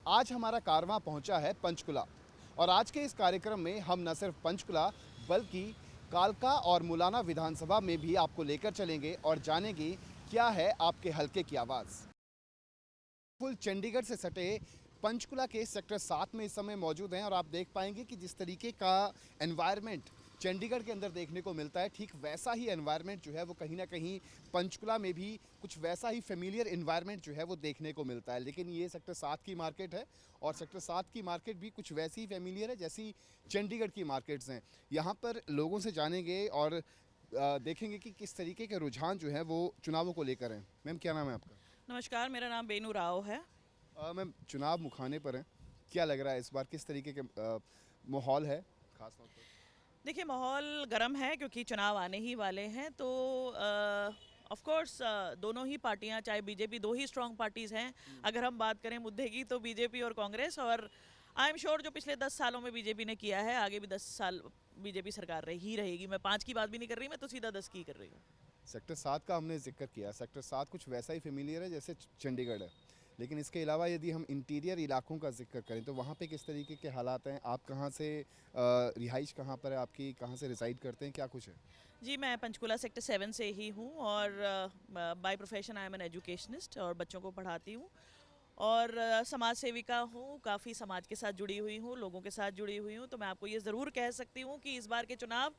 आज हमारा कारवां पहुंचा है पंचकुला और आज के इस कार्यक्रम में हम न सिर्फ पंचकुला बल्कि कालका और मुलाना विधानसभा में भी आपको लेकर चलेंगे और जानेंगे क्या है आपके हलके की आवाज़। फुल चंडीगढ़ से सटे पंचकुला के सेक्टर 7 में इस समय मौजूद हैं और आप देख पाएंगे कि जिस तरीके का एनवायरनमेंट चंडीगढ़ के अंदर देखने को मिलता है, ठीक वैसा ही एनवायरनमेंट जो है वो कहीं ना कहीं पंचकुला में भी कुछ वैसा ही फेमिलियर एनवायरनमेंट जो है वो देखने को मिलता है। लेकिन ये सेक्टर 7 की मार्केट है और सेक्टर 7 की मार्केट भी कुछ वैसी ही फेमिलियर है जैसी चंडीगढ़ की मार्केट्स हैं। यहाँ पर लोगों से जानेंगे और देखेंगे कि किस तरीके के रुझान जो है वो चुनावों को लेकर हैं। मैम, क्या नाम है आपका? नमस्कार, मेरा नाम बेनू राव है। मैम, चुनाव मुखाने पर हैं, क्या लग रहा है इस बार किस तरीके के माहौल है खास तौर पर? देखिए, माहौल गर्म है क्योंकि चुनाव आने ही वाले हैं, तो ऑफ कोर्स दोनों ही पार्टियां, चाहे बीजेपी, दो ही स्ट्रांग पार्टीज़ हैं। अगर हम बात करें मुद्दे की तो बीजेपी और कांग्रेस, और आई एम श्योर जो पिछले 10 सालों में बीजेपी ने किया है, आगे भी 10 साल बीजेपी सरकार ही रहेगी। मैं 5 की बात भी नहीं कर रही, मैं तो सीधा 10 की कर रही हूँ। सेक्टर 7 का हमने जिक्र किया, सेक्टर 7 कुछ वैसा ही फेमिलियर है जैसे चंडीगढ़ है, लेकिन इसके अलावा यदि हम इंटीरियर इलाकों का जिक्र करें तो वहाँ पे किस तरीके के हालात हैं? आप कहाँ से रिहाइश कहाँ पर है आपकी, कहाँ से रिसाइड करते हैं, क्या कुछ है? जी, मैं पंचकुला सेक्टर 7 से ही हूँ और by profession I am an educationist और बच्चों को पढ़ाती हूँ और समाज सेविका हूँ। काफ़ी समाज के साथ जुड़ी हुई हूँ, लोगों के साथ जुड़ी हुई हूँ। तो मैं आपको ये ज़रूर कह सकती हूँ कि इस बार के चुनाव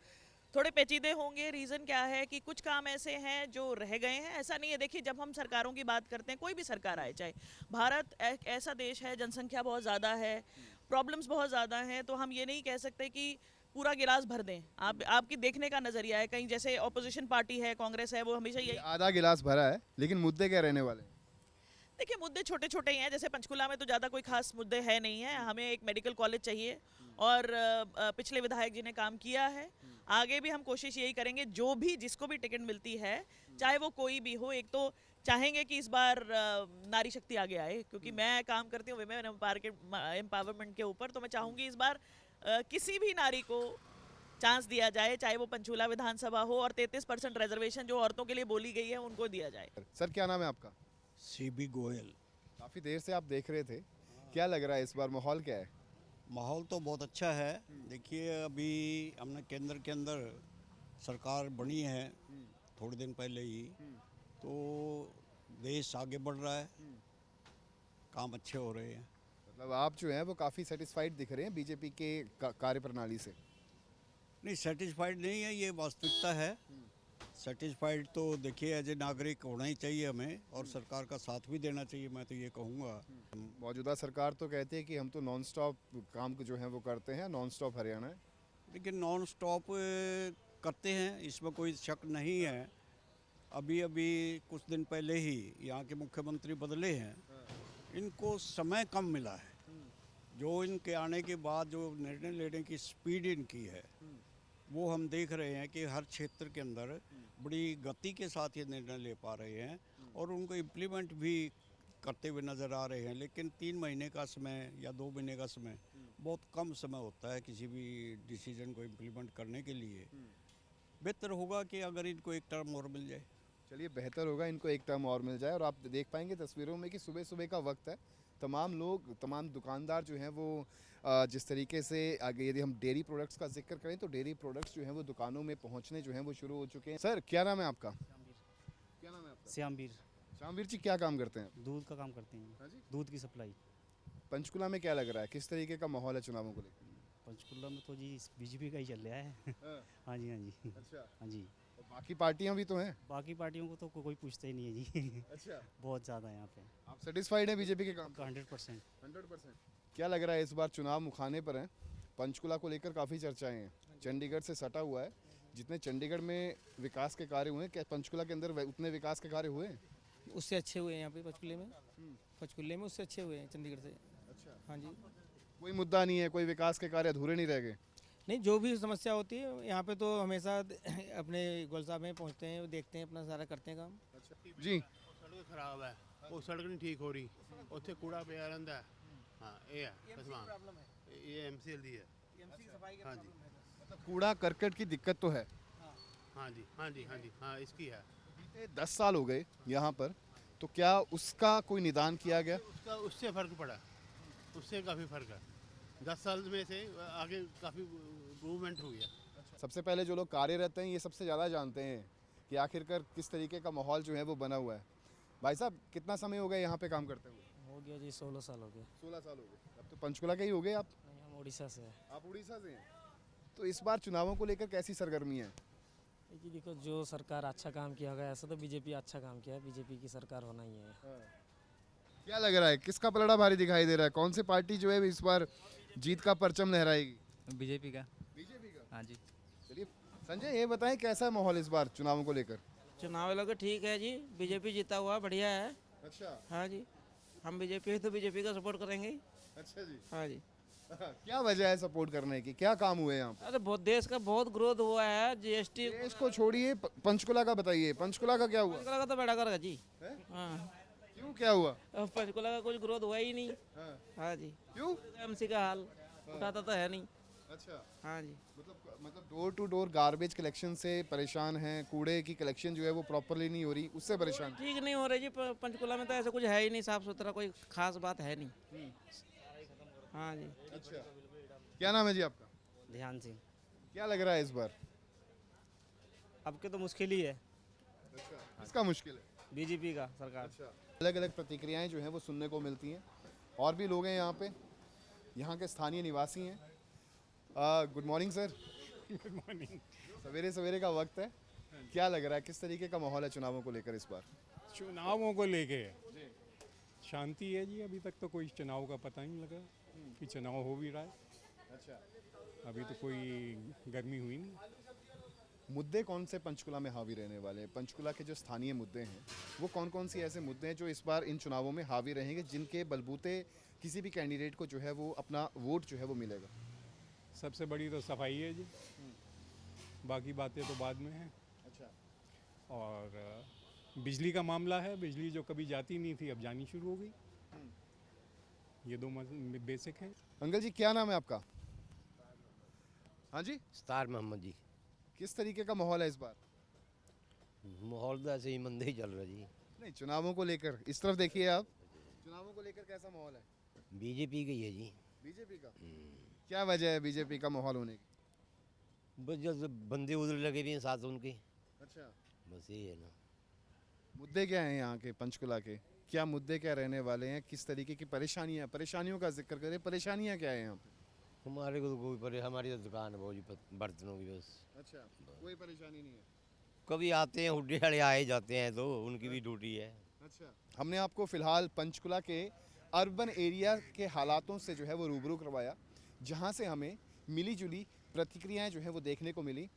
थोड़े पेचीदे होंगे। रीज़न क्या है कि कुछ काम ऐसे हैं जो रह गए हैं। ऐसा नहीं है, देखिए, जब हम सरकारों की बात करते हैं, कोई भी सरकार आए, चाहे भारत एक ऐसा देश है, जनसंख्या बहुत ज़्यादा है, प्रॉब्लम्स बहुत ज़्यादा हैं, तो हम ये नहीं कह सकते कि पूरा गिलास भर दें। आपकी देखने का नज़रिया है, कहीं जैसे ऑपोजिशन पार्टी है, कांग्रेस है, वो हमेशा ये यही। आधा गिलास भरा है, लेकिन मुद्दे क्या रहने वाले हैं? देखिए, मुद्दे छोटे छोटे ही हैं। जैसे पंचकुला में तो ज़्यादा कोई खास मुद्दे है नहीं है। हमें एक मेडिकल कॉलेज चाहिए और पिछले विधायक जी ने काम किया है। आगे भी हम कोशिश यही करेंगे, जो भी जिसको भी टिकट मिलती है, चाहे वो कोई भी हो। एक तो चाहेंगे कि इस बार नारी शक्ति आगे आए, क्योंकि मैं काम करती हूँ विमेन एम्पावरमेंट के ऊपर, तो मैं चाहूँगी इस बार किसी भी नारी को चांस दिया जाए, चाहे वो पंचकुला विधानसभा हो, और 33% रिजर्वेशन जो औरतों के लिए बोली गई है उनको दिया जाए। सर, क्या नाम है आपका? सीबी गोयल। काफ़ी देर से आप देख रहे थे, क्या लग रहा है इस बार माहौल क्या है? माहौल तो बहुत अच्छा है। देखिए, अभी हमने केंद्र के अंदर सरकार बनी है थोड़े दिन पहले ही, तो देश आगे बढ़ रहा है, काम अच्छे हो रहे हैं। मतलब आप जो हैं वो काफ़ी सेटिस्फाइड दिख रहे हैं बीजेपी के कार्य प्रणाली से। नहीं, सेटिस्फाइड नहीं है, ये वास्तविकता है। सेटिस्फाइड तो देखिए एज ए नागरिक होना ही चाहिए हमें, और सरकार का साथ भी देना चाहिए, मैं तो ये कहूँगा। मौजूदा सरकार तो कहती है कि हम तो नॉन स्टॉप काम जो है वो करते हैं, नॉन स्टॉप हरियाणा है। लेकिन नॉन स्टॉप करते हैं, इसमें कोई शक नहीं है। अभी अभी कुछ दिन पहले ही यहाँ के मुख्यमंत्री बदले हैं, इनको समय कम मिला है। जो इनके आने के बाद जो निर्णय लेने की स्पीड इनकी है, वो हम देख रहे हैं कि हर क्षेत्र के अंदर बड़ी गति के साथ ये निर्णय ले पा रहे हैं और उनको इम्प्लीमेंट भी करते हुए नज़र आ रहे हैं। लेकिन 3 महीने का समय या 2 महीने का समय बहुत कम समय होता है किसी भी डिसीजन को इम्प्लीमेंट करने के लिए। बेहतर होगा कि अगर इनको एक टर्म और मिल जाए। चलिए, बेहतर होगा इनको एक टर्म और मिल जाए। और आप देख पाएंगे तस्वीरों में कि सुबह सुबह का वक्त है, तमाम लोग, तमाम दुकानदार जो हैं वो जिस तरीके से आगे, यदि हम डेयरी प्रोडक्ट्स का जिक्र करें तो डेयरी प्रोडक्ट्स जो हैं वो दुकानों में पहुंचने जो हैं वो शुरू हो चुके हैं। सर, क्या नाम है आपका? क्या नाम है आपका? श्यामवीर। श्यामवीर जी, क्या काम करते हैं? दूध का काम करते हैं। हाँ जी। दूध की सप्लाई। पंचकुला में क्या लग रहा है, किस तरीके का माहौल है चुनावों को लेकर? पंचकुला में तो जी बीजेपी का ही चल रहा है। हाँ। हाँ जी, हाँ जी। अच्छा। हाँ जी। और बाकी पार्टियां भी तो हैं। बाकी पार्टियों को तो कोई पूछता ही नहीं है जी। अच्छा। बहुत ज़्यादा है यहाँ पे। आप सेटिस्फाइड हैं बीजेपी के काम? 100%। 100%। क्या लग रहा है इस बार चुनाव मुखाने पर हैं, पंचकुला को लेकर काफ़ी चर्चाएं हैं, चंडीगढ़ से सटा हुआ है, जितने चंडीगढ़ में विकास के कार्य हुए हैं, क्या पंचकुला के अंदर उतने विकास के कार्य हुए हैं? उससे अच्छे हुए हैं यहाँ पे पंचकुले में उससे अच्छे हुए हैं चंडीगढ़ से। अच्छा। हाँ जी। कोई मुद्दा नहीं है, कोई विकास के कार्य अधूरे नहीं रह गए? नहीं, जो भी समस्या होती है यहाँ पे तो हमेशा अपने गोल साहब में पहुँचते हैं, देखते हैं, अपना सारा करते हैं काम। अच्छा जी। सड़क खराब है, वो सड़क नहीं ठीक हो रही, उत्थे कूड़ा पिया रहता है। हाँ, ये है कसमान, ये एमसीएल दी है। हाँ जी। मतलब कूड़ा करकट की दिक्कत तो है। हाँ जी, हाँ जी, हाँ जी, हाँ इसकी है। बीते 10 साल हो गए यहाँ पर, तो क्या उसका कोई निदान किया गया? उसका उससे फर्क पड़ा। उससे काफ़ी फ़र्क है। 10 साल में से आगे काफ़ी मूवमेंट हुई है। सबसे पहले जो लोग कार्यरत हैं ये सबसे ज़्यादा जानते हैं कि आखिरकार किस तरीके का माहौल जो है वो बना हुआ है। भाई साहब कितना समय हो गया यहाँ पे काम करते हुए? हो गया जी 16 साल हो गए। 16 साल हो गए। अब तो पंचकुला के ही हो गए आप? नहीं, हम उड़ीसा से हैं। आप उड़ीसा से हैं। तो इस बार चुनावों को लेकर कैसी सरगर्मी है? जी देखो, जो सरकार अच्छा काम किया होगा, ऐसा तो बीजेपी अच्छा काम किया है, बीजेपी की सरकार होना ही है। क्या लग रहा है किसका पलड़ा भारी दिखाई दे रहा है? कौन सी पार्टी जो है इस बार जीत का परचम लहराएगी? बीजेपी का। बीजेपी का। हाँ जी। चलिए संजय ये बताएं कैसा है माहौल इस बार चुनावों को लेकर? चुनाव लोग ठीक है जी, बीजेपी जीता हुआ बढ़िया है। अच्छा हाँ जी, हम बीजेपी तो बीजेपी का सपोर्ट करेंगे ही। अच्छा जी। हाँ जी। क्या वजह है सपोर्ट करने की? क्या काम हुए यहाँ पे? अरे बहुत देश का बहुत ग्रोथ हुआ है, जीएसटी इसको छोड़िए, पंचकुला का बताइए। पंचकुला का क्या हुआ? पंचकुला का तो बेड़ा कर जी। है? हाँ, क्यों क्या हुआ? अब पंचकुला का कुछ ग्रोथ हुआ ही नहीं। हाँ। हाँ जी, क्यों? एमसी का हाल उठाता तो है नहीं। अच्छा हाँ जी, मतलब door to door garbage collection से परेशान हैं, कूड़े की कलेक्शन जो है वो प्रॉपरली नहीं हो रही, उससे परेशान। ठीक नहीं हो रही जी। पंचकुला में तो ऐसा कुछ है ही नहीं, साफ सुथरा कोई खास बात है नहीं। हाँ जी। अच्छा क्या नाम है जी आपका? ध्यान सिंह। क्या लग रहा है इस बार? अब के तो मुश्किल ही है, किसका मुश्किल है? बीजेपी का सरकार। अच्छा अलग अलग प्रतिक्रियाएं जो हैं वो सुनने को मिलती हैं। और भी लोग हैं यहाँ पे, यहाँ के स्थानीय निवासी हैं। Good morning sir. Good morning. सवेरे सवेरे का वक्त है, क्या लग रहा है किस तरीके का माहौल है चुनावों को लेकर इस बार? चुनावों को लेके शांति है जी। अभी तक तो कोई चुनाव का पता नहीं लगा कि चुनाव हो भी रहा है। अच्छा अभी तो कोई गर्मी हुई नहीं। मुद्दे कौन से पंचकुला में हावी रहने वाले हैं? पंचकुला के जो स्थानीय मुद्दे हैं वो कौन कौन से ऐसे मुद्दे हैं जो इस बार इन चुनावों में हावी रहेंगे, जिनके बलबूते किसी भी कैंडिडेट को जो है वो अपना वोट जो है वो मिलेगा? सबसे बड़ी तो सफाई है जी, बाकी बातें तो बाद में हैं। अच्छा और बिजली का मामला है, बिजली जो कभी जाती नहीं थी अब जानी शुरू हो गई। ये दो बेसिक हैं। अंकल जी क्या नाम है आपका? हाँ जी। स्टार मोहम्मद जी। किस तरीके का माहौल है इस बार? माहौल तो ऐसे ही मंदे ही चल रहा जी। नहीं चुनावों को लेकर इस तरफ देखिए आप, चुनावों को लेकर कैसा माहौल है? बीजेपी की है जी। बीजेपी का। क्या वजह है बीजेपी का माहौल होने की? बस जब बंदे उधर लगे हुए हैं साथ उनके, अच्छा बस ये है ना। मुद्दे क्या हैं यहाँ के पंचकुला के? क्या मुद्दे क्या रहने वाले हैं? किस तरीके की परेशानियाँ, परेशानियों का जिक्र करें, परेशानियाँ क्या है यहाँ पे? हमारे को तो कोई हमारी तो दुकान है बहुत जी बर्तनों की बस। अच्छा कोई परेशानी नहीं है। कभी आते हैं हुड्डे वाले आए जाते हैं तो उनकी भी ड्यूटी है। अच्छा हमने आपको फिलहाल पंचकुला के अर्बन एरिया के हालातों से जो है वो रूबरू करवाया, जहाँ से हमें मिली जुली प्रतिक्रियाएं जो है वो देखने को मिली।